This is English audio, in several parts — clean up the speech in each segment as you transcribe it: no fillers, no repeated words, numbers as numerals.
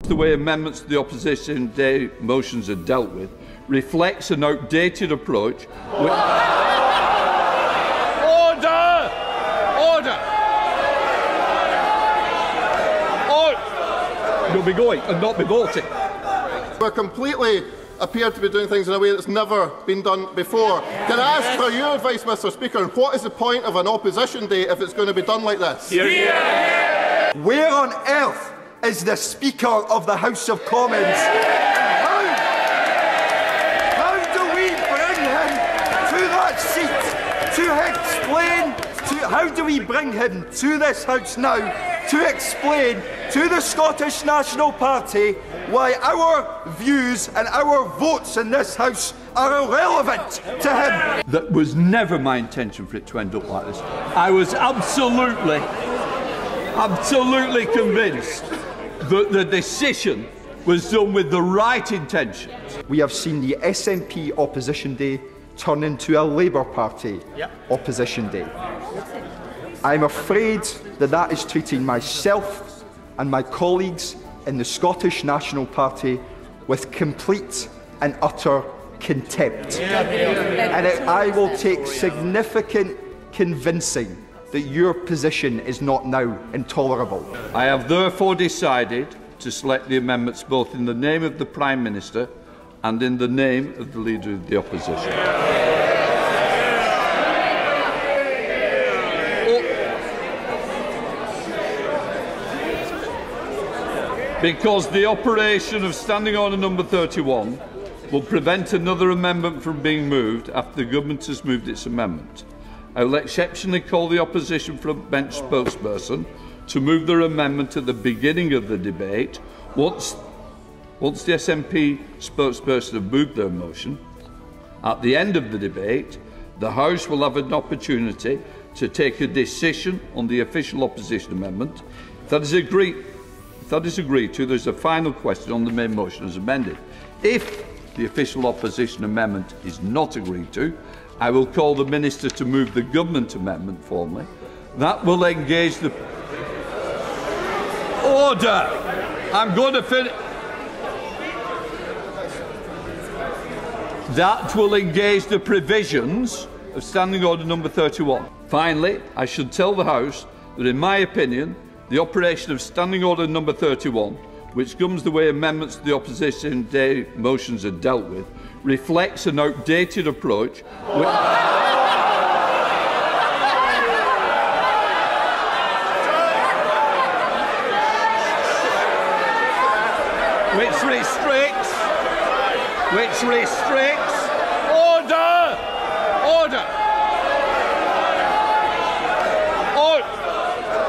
The way amendments to the opposition day motions are dealt with reflects an outdated approach. Order! Order! You'll be going and not be voting. We're completely appear to be doing things in a way that's never been done before. Can I ask for your advice, Mr. Speaker, on what is the point of an opposition day if it's going to be done like this? Yeah. Where on earth is the Speaker of the House of Commons? How do we bring him to that seat to explain? How do we bring him to this House now to explain to the Scottish National Party why our views and our votes in this House are irrelevant to him? That was never my intention for it to end up like this. I was absolutely convinced that the decision was done with the right intentions. We have seen the SNP opposition day turn into a Labour Party opposition day. I'm afraid that is treating myself and my colleagues in the Scottish National Party with complete and utter contempt. And I will take significant convincing that your position is not now intolerable. I have therefore decided to select the amendments both in the name of the Prime Minister and in the name of the Leader of the Opposition. Because the operation of Standing Order number 31 will prevent another amendment from being moved after the Government has moved its amendment. I will exceptionally call the opposition front bench spokesperson to move their amendment at the beginning of the debate. Once the SNP spokesperson have moved their motion, at the end of the debate, the House will have an opportunity to take a decision on the official opposition amendment. If that is agreed to, there is a final question on the main motion as amended. If the official opposition amendment is not agreed to, I will call the Minister to move the Government amendment formally. That will engage the... Order! I'm going to finish... That will engage the provisions of Standing Order number 31. Finally, I should tell the House that, in my opinion, the operation of Standing Order number 31, which governs the way amendments to the opposition day motions are dealt with, reflects an outdated approach which restricts order.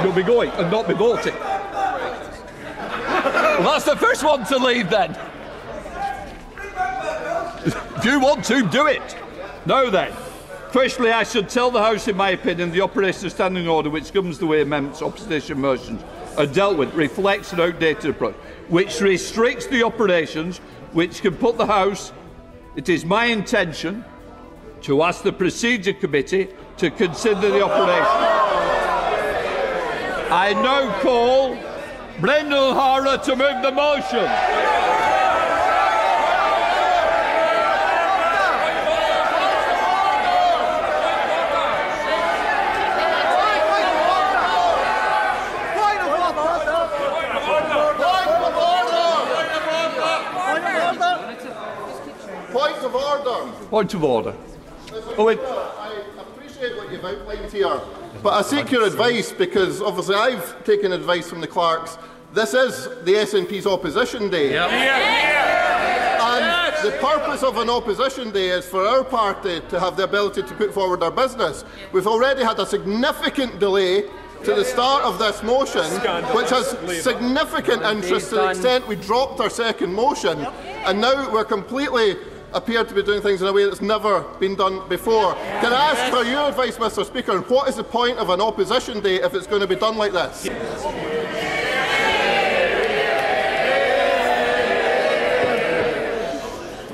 You'll be going and not be voting. Well, that's the first one to leave then. If you want to, do it. Now then. Firstly, I should tell the House, in my opinion, the operation of Standing Order, which governs the way amendments to opposition motions are dealt with, reflects an outdated approach, which restricts the operations, which can put the House... It is my intention to ask the Procedure Committee to consider the operation. I now call Brendan O'Hara to move the motion. Point of order. I appreciate what you've outlined here, but I seek your advice because obviously I've taken advice from the clerks. This is the SNP's opposition day. And the purpose of an opposition day is for our party to have the ability to put forward our business. We've already had a significant delay to the start of this motion, which has significant interest to the extent we dropped our second motion, and now we're completely appear to be doing things in a way that's never been done before. Can I ask for your advice, Mr. Speaker, on what is the point of an opposition day if it's going to be done like this?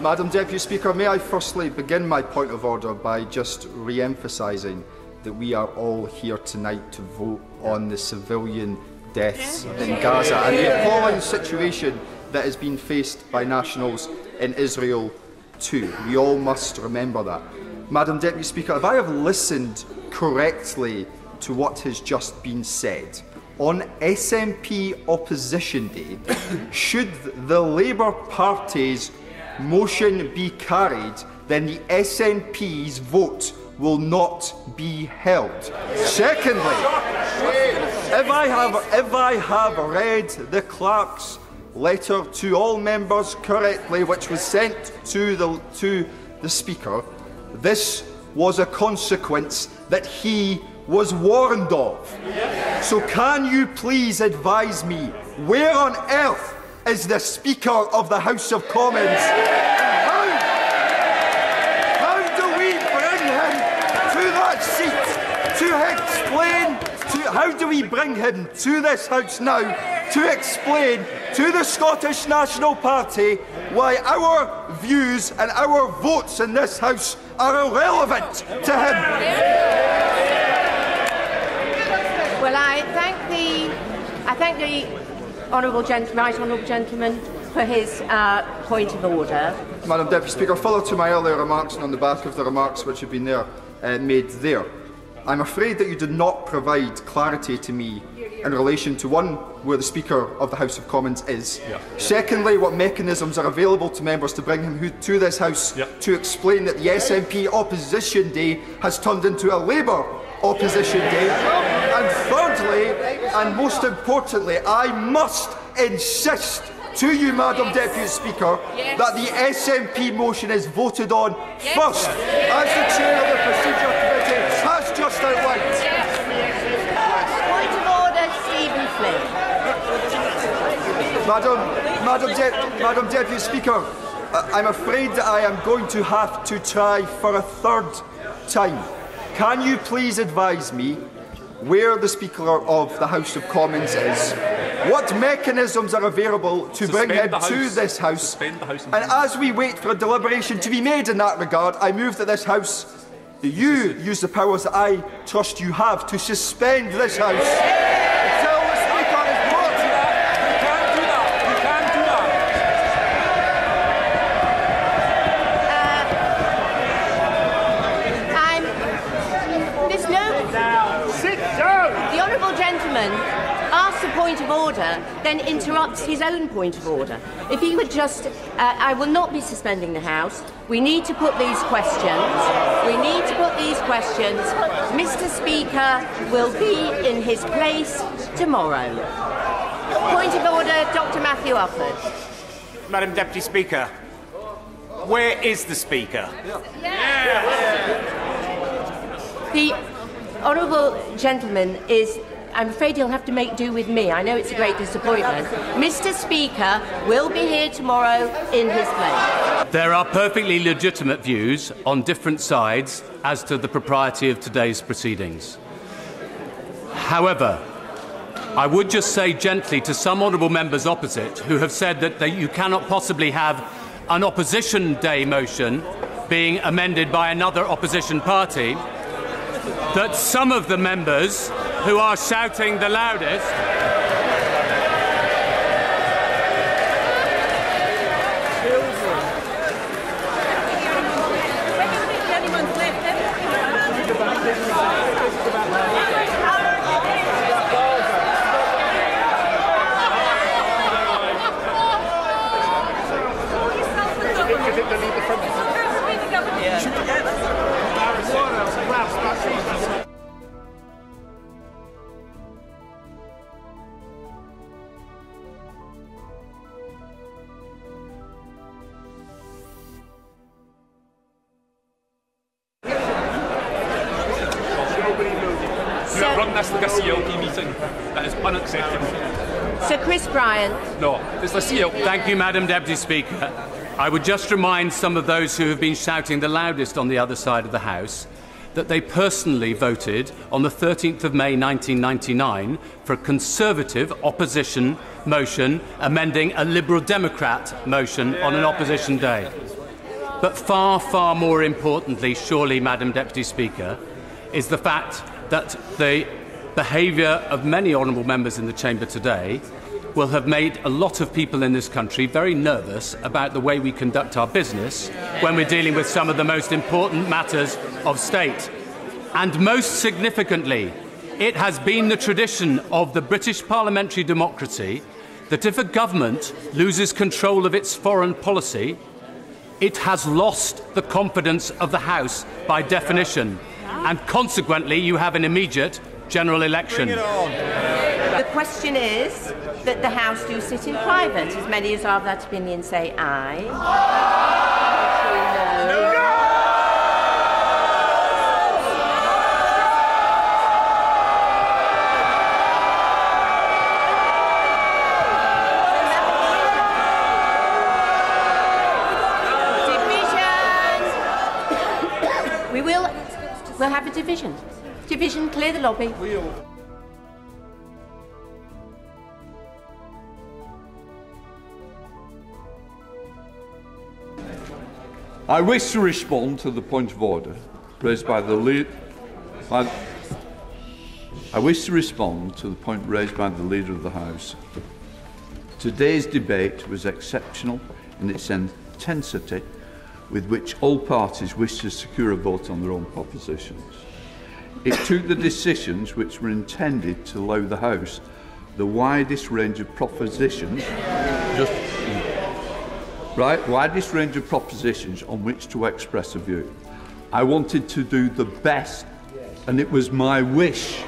Madam Deputy Speaker, may I firstly begin my point of order by just re-emphasising that we are all here tonight to vote on the civilian deaths in Gaza and the appalling situation that is being faced by nationals in Israel too. We all must remember that. Madam Deputy Speaker, if I have listened correctly to what has just been said, on SNP Opposition Day, should the Labour Party's motion be carried, then the SNP's vote will not be held. Secondly, if I have read the clerk's letter to all members correctly, which was sent to the Speaker, this was a consequence that he was warned of. So can you please advise me, where on earth is the Speaker of the House of Commons? And how do we bring him to that seat to explain, how do we bring him to this House now to explain to the Scottish National Party why our views and our votes in this House are irrelevant to him? Well, I thank the right honourable gentleman for his point of order. Madam Deputy Speaker, follow to my earlier remarks and on the back of the remarks which have been made there. I'm afraid that you did not provide clarity to me in relation to, one, where the Speaker of the House of Commons is. Secondly, what mechanisms are available to members to bring him to this House to explain that the SNP Opposition Day has turned into a Labour Opposition Day. And thirdly, and most importantly, I must insist to you, Madam Deputy Speaker, that the SNP motion is voted on first, as the Chair of the Procedure Committee has just outlined. Point of order, Stephen Flynn. Madam Deputy Speaker, I'm afraid that I am going to have to try for a third time. Can you please advise me where the Speaker of the House of Commons is, what mechanisms are available to bring him to this House, and as we wait for a deliberation to be made in that regard, I move that this House, that you use the powers that I trust you have to suspend this House until the Speaker is brought to that. You can't do that. You can't do that. Sit down. The honourable gentleman asks a point of order, then interrupts his own point of order. If he would just, I will not be suspending the House. We need to put these questions. Mr. Speaker will be in his place tomorrow. Point of order, Dr. Matthew Ufford. Madam Deputy Speaker, where is the Speaker? The honourable gentleman is, I'm afraid he'll have to make do with me. I know it's a great disappointment. Mr. Speaker will be here tomorrow in his place. There are perfectly legitimate views on different sides as to the propriety of today's proceedings. However, I would just say gently to some honourable members opposite who have said that you cannot possibly have an opposition day motion being amended by another opposition party, that some of the members who are shouting the loudest That's like a CLP meeting. That is unacceptable. Sir Chris Bryant. No, it's the CLP. Thank you, Madam Deputy Speaker. I would just remind some of those who have been shouting the loudest on the other side of the House that they personally voted on the 13th of May 1999 for a Conservative opposition motion amending a Liberal Democrat motion on an opposition day. But far, far more importantly, surely, Madam Deputy Speaker, is the fact that the behaviour of many honourable members in the chamber today will have made a lot of people in this country very nervous about the way we conduct our business when we're dealing with some of the most important matters of state. And most significantly, it has been the tradition of the British parliamentary democracy that if a government loses control of its foreign policy, it has lost the confidence of the House by definition, and consequently you have an immediate general election. The question is that the House do sit in private. As many as are of that opinion say aye. No. We'll have a division. Division, clear the lobby. I wish to respond to the point of order raised by the leader. I wish to respond to the point raised by the Leader of the House. Today's debate was exceptional in its intensity, with which all parties wished to secure a vote on their own propositions. It took the decisions which were intended to allow the House the widest range of propositions, widest range of propositions on which to express a view. I wanted to do the best, and it was my wish.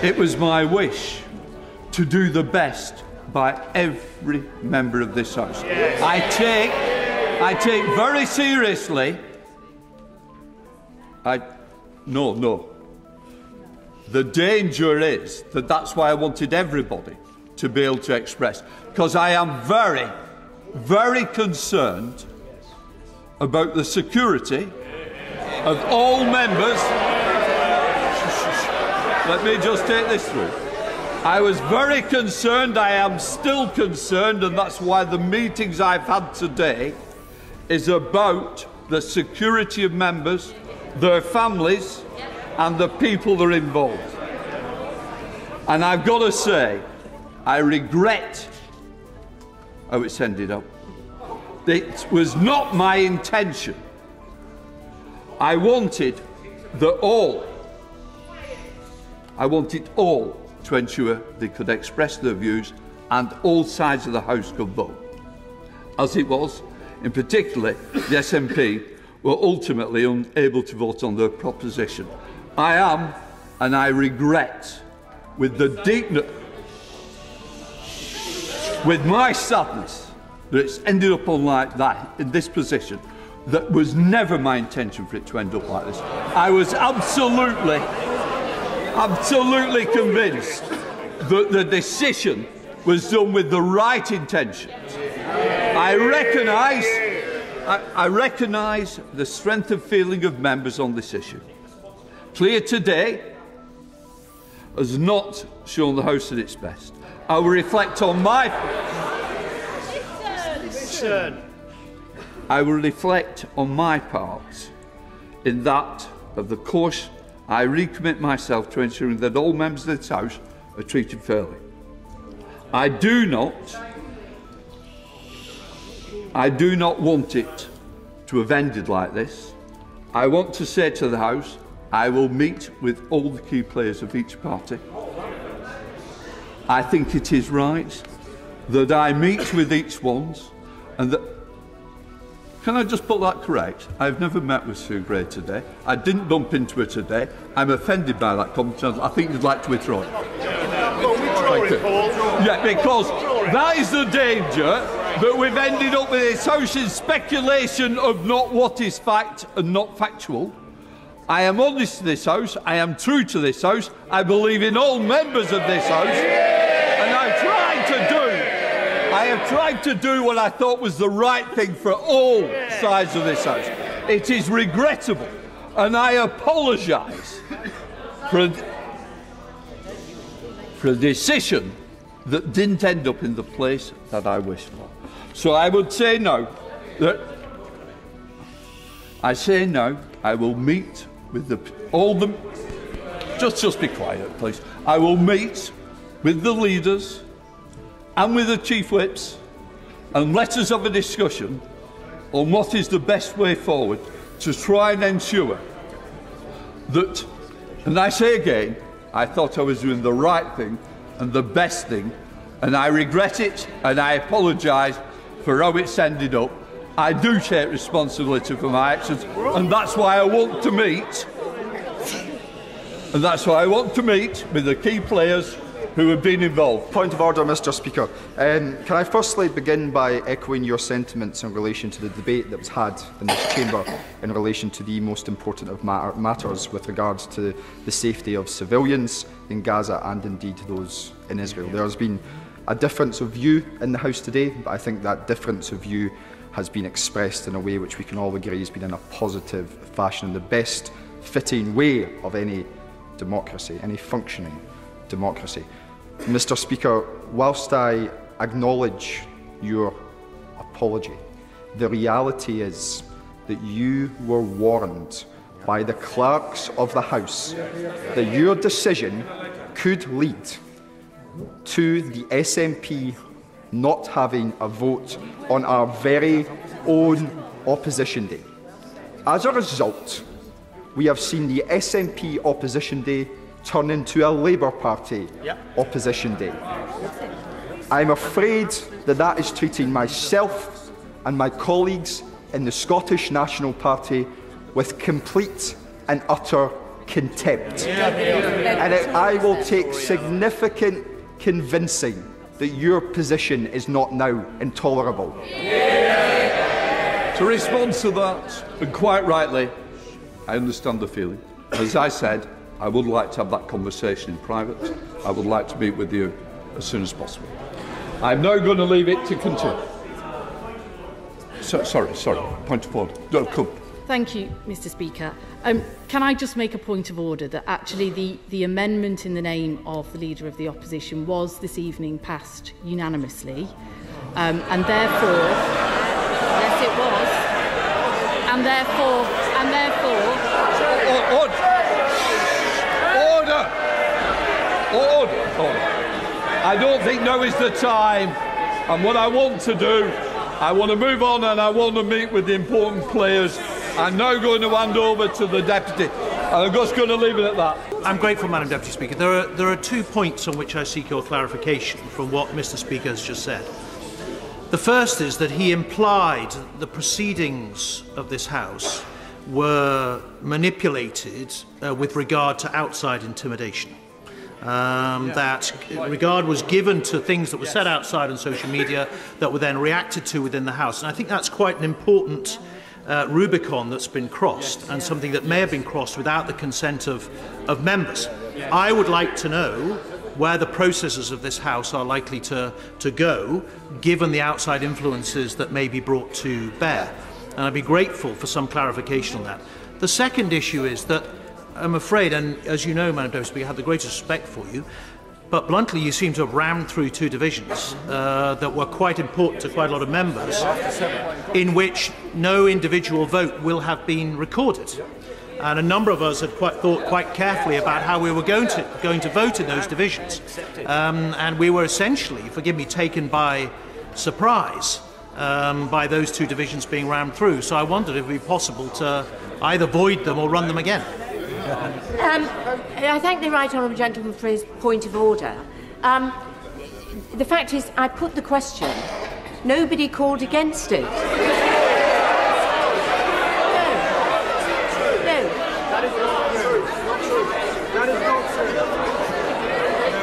It was my wish to do the best by every member of this House. I take very seriously. No. The danger is that that's why I wanted everybody to be able to express, because I am very, very concerned about the security of all members. Let me just take this through. I was very concerned, I am still concerned, and that's why the meetings I've had today is about the security of members, their families, and the people that are involved. And I've got to say, I regret how it's ended up. It was not my intention. I wanted all to ensure they could express their views and all sides of the House could vote. As it was, in particular, the SNP were ultimately unable to vote on their proposition. I am, and I regret, with my sadness, that it's ended up like that, in this position. That was never my intention for it to end up like this. I was absolutely convinced that the decision was done with the right intentions. I recognise the strength of feeling of members on this issue. Clear today has not shown the House at its best. I will reflect on my part in that of the course I recommit myself to ensuring that all members of this House are treated fairly. I do not want it to have ended like this. I want to say to the House, I will meet with all the key players of each party. I think it is right that I meet with each one, and that. Can I just put that correct? I've never met with Sue Gray today. I didn't bump into her today. I'm offended by that comment. I think you'd like to withdraw it. Yeah, because that is the danger that we've ended up with this House in speculation of not what is fact and not factual. I am honest to this House. I am true to this House. I believe in all members of this House. And I have tried to do what I thought was the right thing for all sides of this House. It is regrettable, and I apologise for a decision that didn't end up in the place that I wished for. So I would say no. I say no. I will meet with all the. just be quiet, please. I will meet with the leaders and with the chief whips, and let us have a discussion on what is the best way forward to try and ensure that, and I say again, I thought I was doing the right thing and the best thing, and I regret it and I apologise for how it's ended up. I do take responsibility for my actions, and that's why I want to meet. And that's why I want to meet with the key players who have been involved. Point of order, Mr. Speaker. Can I firstly begin by echoing your sentiments in relation to the debate that was had in this chamber in relation to the most important of matters with regards to the safety of civilians in Gaza and indeed those in Israel. There has been a difference of view in the House today, but I think that difference of view has been expressed in a way which we can all agree has been in a positive fashion, in the best fitting way of any democracy, any functioning democracy. Mr. Speaker, whilst I acknowledge your apology, the reality is that you were warned by the clerks of the House that your decision could lead to the SNP not having a vote on our very own Opposition Day. As a result, we have seen the SNP Opposition Day turn into a Labour Party Opposition Day. I'm afraid that that is treating myself and my colleagues in the Scottish National Party with complete and utter contempt. And I will take significant convincing that your position is not now intolerable. To respond to that, and quite rightly, I understand the feeling. As I said, I would like to have that conversation in private. I would like to meet with you as soon as possible. I'm now going to leave it to continue. Sorry. Point of order. No, come. Thank you, Mr. Speaker. Can I just make a point of order that actually the amendment in the name of the Leader of the Opposition was this evening passed unanimously, and therefore, yes, it was, and therefore. Order. I don't think now is the time, and what I want to do, I want to move on and I want to meet with the important players. I'm now going to hand over to the Deputy, and I'm just going to leave it at that. I'm grateful, Madam Deputy Speaker. There are 2 points on which I seek your clarification from what Mr. Speaker has just said. The first is that he implied the proceedings of this House were manipulated with regard to outside intimidation. That regard was given to things that were said outside on social media that were then reacted to within the House. And I think that's quite an important Rubicon that's been crossed, and something that may have been crossed without the consent of members. I would like to know where the processes of this House are likely to go, given the outside influences that may be brought to bear. And I'd be grateful for some clarification on that. The second issue is that I'm afraid, and as you know, Madam Deputy Speaker, I have the greatest respect for you, but bluntly you seem to have rammed through 2 divisions that were quite important to quite a lot of members, in which no individual vote will have been recorded. And a number of us had thought quite carefully about how we were going to vote in those divisions. And we were essentially, forgive me, taken by surprise by those 2 divisions being rammed through. So I wondered if it would be possible to either void them or run them again. I thank the Right Honourable Gentleman for his point of order. The fact is, I put the question. Nobody called against it. No. That is not true.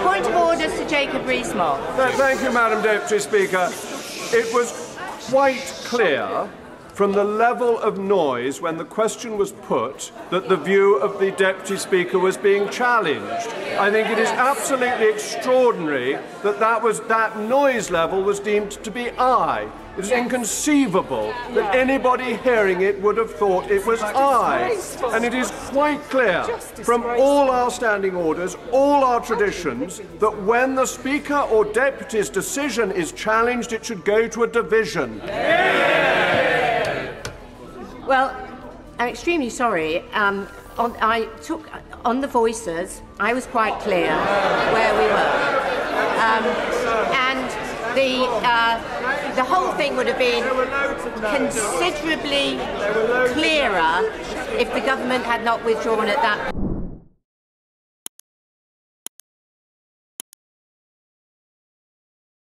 Point of order, Sir Jacob Rees-Mogg. Thank you, Madam Deputy Speaker. It was quite clear from the level of noise when the question was put that the view of the Deputy Speaker was being challenged. I think it is absolutely extraordinary that that noise level was deemed to be I. It is inconceivable that anybody hearing it would have thought it was I. And it is quite clear from all our standing orders, all our traditions, that when the Speaker or Deputy's decision is challenged, it should go to a division. Well, I'm extremely sorry. I took on the voices. I was quite clear where we were, and the whole thing would have been considerably clearer if the government had not withdrawn at that point.